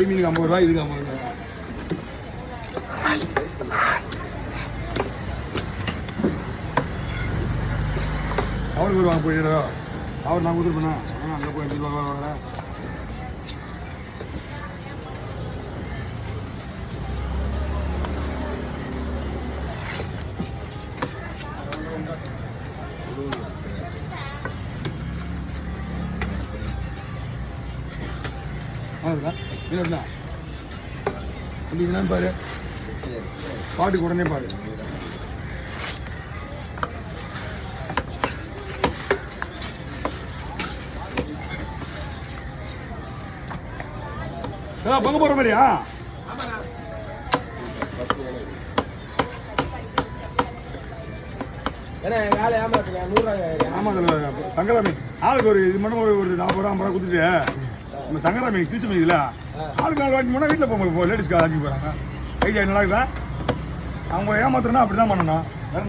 பொடி மீனுக்கு 50 ரூபா, இதுக்கு 50 ரூபா. அவருக்கு வருவாங்க போயிடா. அவர் நான் கொடுத்துருப்பேண்ணா. அங்கே போய் 5 ரூபா வாங்குறேன். மீனா என்னன்னு பாரு, பாட்டுக்கு உடனே பாரு. பங்க போற மாதிரியா? ஆமா சங்கராமி ஆளுக்கு ஒரு இது மட்டும் ஒரு 40 ரூபா 50 ரூபா கொடுத்துட்டு நம்ம சங்கராமி கிழிச்ச மீதில்ல ஆளுக்கு 4 வாட்டி போனால் வீட்டில் போங்க லேடிஸ்க்கு ஆக்கி போகிறாங்க. ஐடியா நல்லா இருக்குதா? அவங்க ஏமாத்துறனா அப்படி தான் பண்ணணும்.